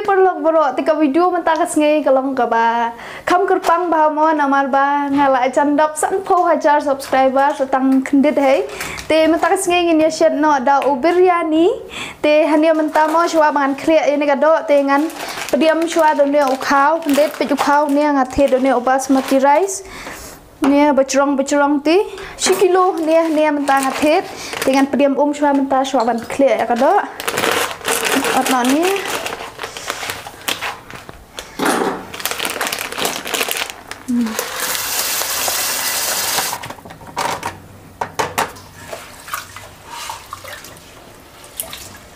perlu berok tika video mentah kesngai kalau ba kam kerpang ba mo namal ba ngala chandap san po hajar subscriber setang kendit hai te mentah kesngai ngin ya shet no da u biryani te hania mentah mo shwa bangan clear ini kado te ngan pediam shwa done u khau kendit pe u khau ne ngathe done u basmati rice nia bacurang ti sikilo nia mentah ngathe dengan pediam shwa mentah shwa ban clear kado atno ni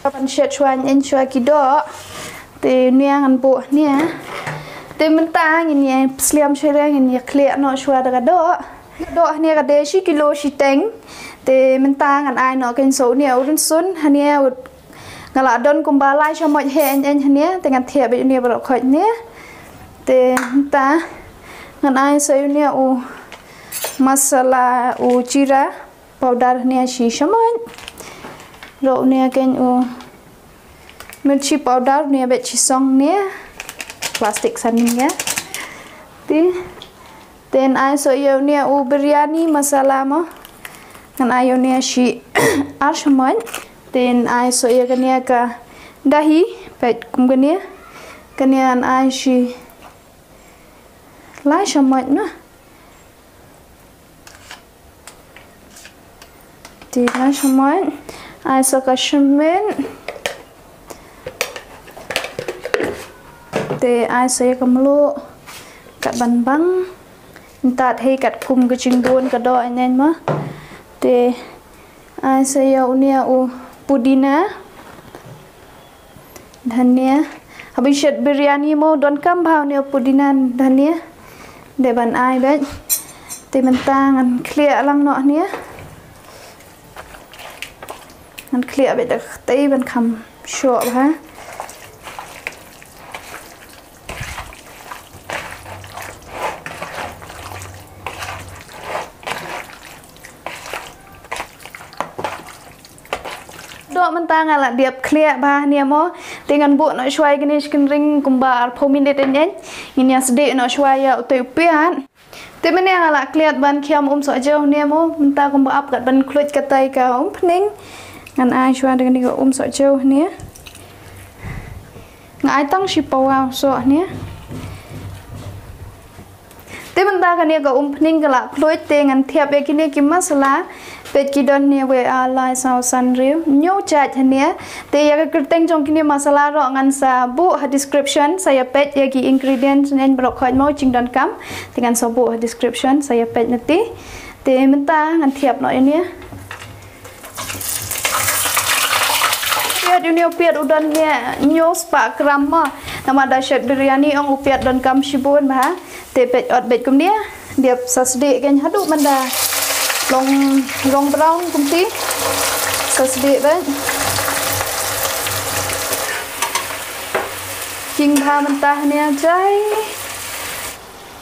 Pan shet chuan en chua kido te niang an bu nia te mentang ini sliam shereng ini clear no chua daga do nia ka de shi kilo shi teng te mentang an ai no ken so nia urun sun hania ngala don kumba lai cho moi he en hania te ngan thia be nia bro khoj nia te ta ngan ai so nia u masala u Jeera powder nia shi shaman ro nia ken u mirchi powder nia be chi song nia plastic san nia ti ten ai so yo nia u biryani masala mo ngan ai yo nia shi ar shaman ten ai so yo nia ka dahi pet kum nia an ai shi lai shaman na ti lai shaman ai so ka shaman te ai so ka mlo kat ban bang tat hei kat kum ka chingdon ka do anen ma te ai so ya unia u pudina dhania habis shet biryani mo don kam bhau ne pudina dhania de ban ai be te mentang an clear lang no nia an clear be dak tei ban kham sho ha do mentang ala diap clear ba nia mo dengan bu no shwai gini skin ring kumba pominate nyen ini asde no shwai ya utai pian te mene ala clear ban khiam so jo nia mo menta kumba ap kat ban kluj katai ka pning ngan ai shwa dengan ni so jo nia ngai tang shi pawa so nia te menta ka nia ka pning kala kluj te ngan thiap be kini ki masala pet ki don nia we alai sau san riu nyo chat nia te ya ka kerteng jong kini masala ro ngan sa bu ha description saya pet ya ki ingredients nen bro khoj mo ching don kam dengan so bu description saya pet nanti te menta ngan thiap no nia piat uni piat udan nia nyo spa gram ma nama da shet biryani ong piat don kam shibun ba te pet ot bet kum nia dia sasde kan hadu manda long brown kumti sasde ba king tha mentah nia jai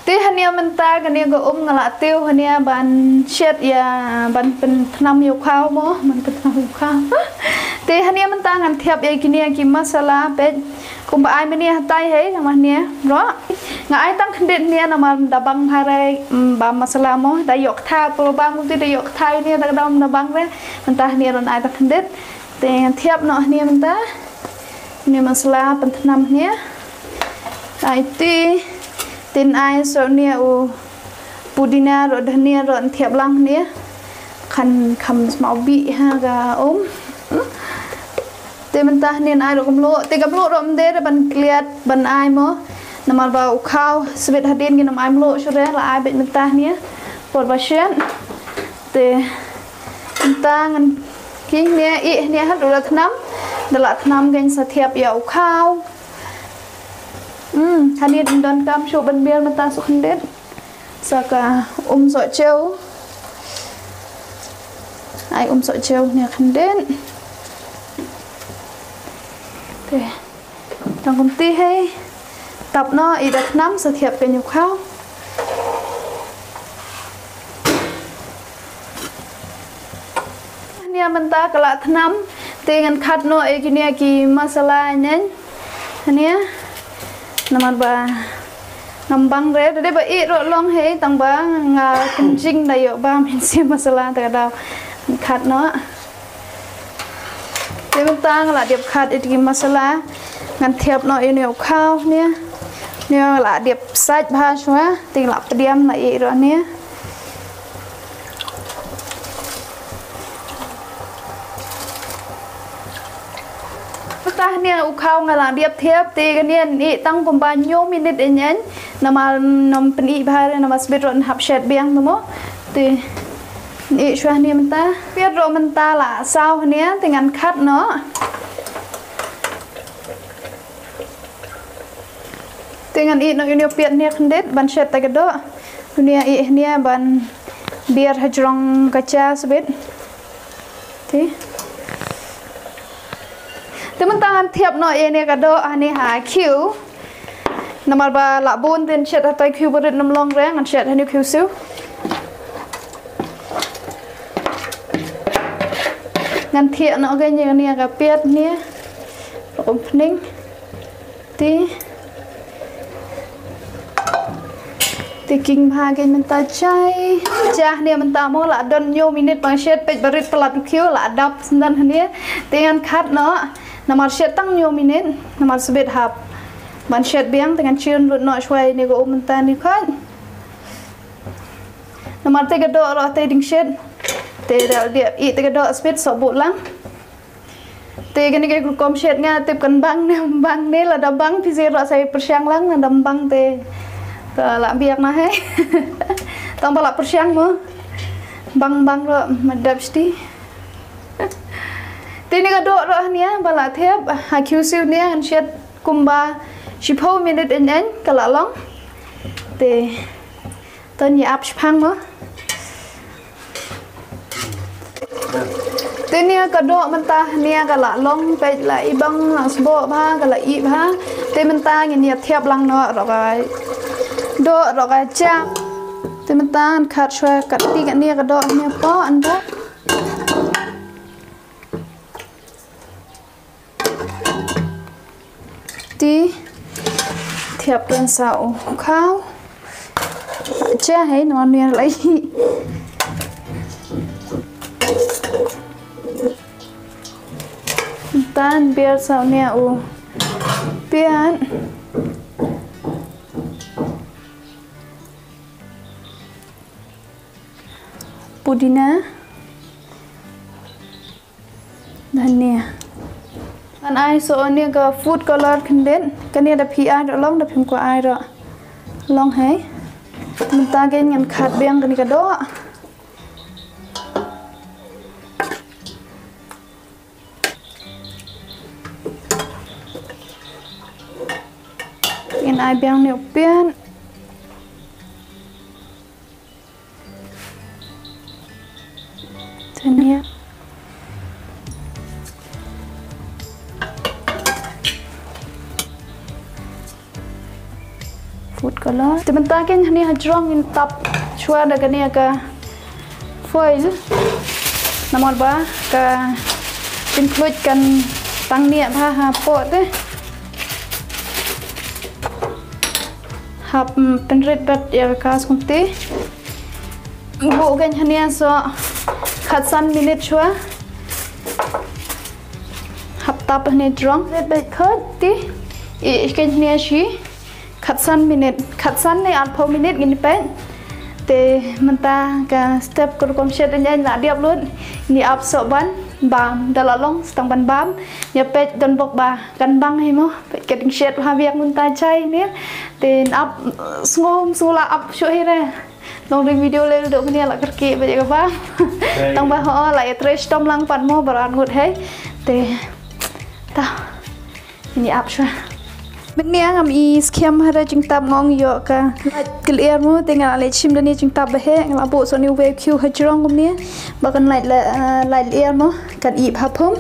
te hania mentah kania go ngala teu hania ban shet ya ban pen thnam yo khao mo man pen thnam yo khao te hania mentah ngan thiap ye kinia ki masala pe kum ba ai menia tai he nama nia ro ngai tang khendit nia nama dabang harai ba masala mo da yok tha pro bang ti da yok thai nia da dom dabang re mentah nia ron ai tang khendit te thiap no nia mentah ni masala pen thnam nia ai ti tin ai so nia u pudina ro dhania ro thiap lang nia khan kham mau bi ha ga te mentah nia ai ro kamlo te kamlo ro mde ban kliat ban ai mo namal ba u khau svet hadin gi nam ai mlo shure la ai bet mentah nia por ba shen te mentah ngan ki nia I nia ha ro thnam dala thnam gen sa thiap ya u khau hani don kam shu ban biel mata su khendet saka so cheu ai so cheu nia khendet te tang kum ti hay tập nó I đặt nắm sa thiap ke nhục khao nia menta kala thnam te ngan khat no e ki nia ki masala nen ania nama ba ngambang re tadi ba i ro long he tang ba nga kencing da yo ba min sien masala ta da khat no te mình ta là điệp khát ít masala ngăn thiệp nó yêu nhiều khao nè nhiều là điệp sạch ba xóa tình lặp điểm là ý rồi nè ta nè u khao ngà là điệp thiệp thì cái nè ý tăng cùng bao nhiêu minute để nhén nằm mà nằm bên ý ba nằm mà biết rồi hấp sệt biếng đúng không thì ý xóa nè mình ta biết rồi mình ta là sao nè thì ngăn khát nó dengan ini ini piat ni kendet ban shet tak do dunia ini ban biar hajrong kaca sebet ti teman tangan tiap no ini kado ani ha kiu namal ba la bun ten shet atai kiu berit nam long reng an shet hani kiu su ngan thiak no cái như ni ka piat ni opening ti kinh pha cái mình ta chay cha nè mình ta mua là đơn nhiều minute bằng sét bịch bật pelat kêu là đập nên nè dengan khát nó nằm sét tăng nhiều minute nằm sebet hap bằng sét biếng dengan chiên luôn nọ xoay nè gỗ mình ta nè khát nằm tay cái độ rồi tay đinh sét tay đạo địa ít tay cái độ sebet sọ bột lắm tay cái này cái com sét nha tiếp cần băng nè là đâm băng thì rồi say persiang lắm là đâm băng tay làm việc nó hết tao bảo là persiang mà băng rồi mà đập tí tí này cái độ rồi nhé bảo là thép hai kêu siêu nhé anh sẽ cùng ba chỉ po minute in anh cái là lắm thì tên gì áp phăng mà tí này cái độ mình ta nhé cái là lông về lại băng là bộ ba cái là ít ha tí mình ta nhìn thép lăng nó rồi do rồi cái cha thì mình ta ăn khát xoay cắt tí cái này cái độ này có ăn đó tí thiệp lên sạo khao cha hay nó nè lấy ta ăn bia sạo nè u bia ăn pudina dhania an ai so ne ga food color khandet kania da phi ai long da phim ko ai ro long hai mình ta cái ngàn khát beng cái đó ngàn ai beng nêu pian dhania food color thì mình ta cái này là strong in tập chua được cái này cái foil nằm ba cái include kan tăng niệm ha pot đấy hấp pen red bed ya kas kunti bộ cái này so khát san minute chua hấp tập này strong red bed khát tí cái này gì khát san này ăn po minute gini pen te menta ka step kurkom shed nya na diap luôn ni ap so ban bam dalalong stang ban bam nya pet don bok ba kan bang hi mo pet getting shed ha viak mun ta chai ni te ap ngom sula ap shu hi re nong ring video le do ni la kerki ba ja ba tang ba ho lại trace tom lang pan mo baran ngut he te ta ni ap shu mình nè ngắm ý skem hay là chúng ta ngon nhiều cả clear mu tinggal lại chim đây chúng ta bê là bộ số new wave queue hay trong cũng nè và còn lại clear mu cần ịp hấp hום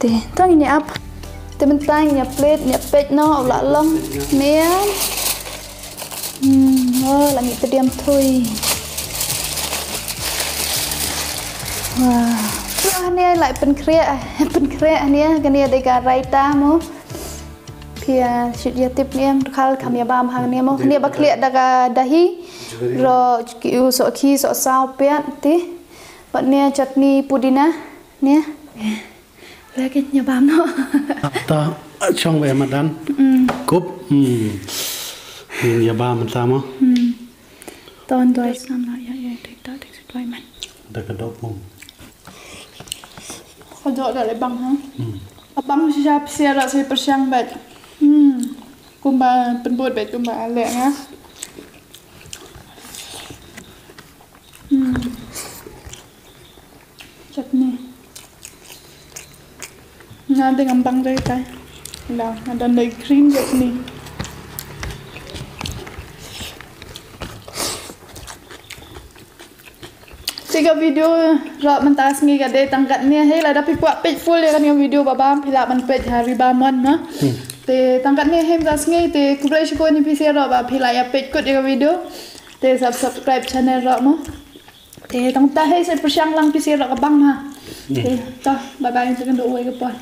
thì tăng nhẹ áp thì mình tay nhẹ plate nhẹ pet nó lạ lông nè là nghĩ tới điểm thôi wow nè lại bên kia nè cái này đây cả raita mu pia dia tip ni kal kami bam hang ni mo ni bakliat daga dahi ro ki so khi so sao pet ti pat ni chutney pudina ni lagi nya bam no ta trong về mặt đan cúp nhà ba mình sao á ton đôi sam lại vậy tới đôi mình đặc cái đó khôngเขาโดดอะไรบังฮะบังชิชาเสียละสิประชังแบบกุมบาเป็นบทแบบกุมบาแหละนะจัดนี่งานdengan bang dari tay lah ada dari creamจัดนี่jika video rak mentas ngi gade tangkat ni he la dapat buat page full ya kan yang video babam pila man page hari bamon na te tangkat ni he mentas ngi te kublai shiko ni pc rak ba pila ya page kod ya video te subscribe channel rak mo te tang ta he se persiang lang pc rak bang ha te ta bye bye jangan doa ke pon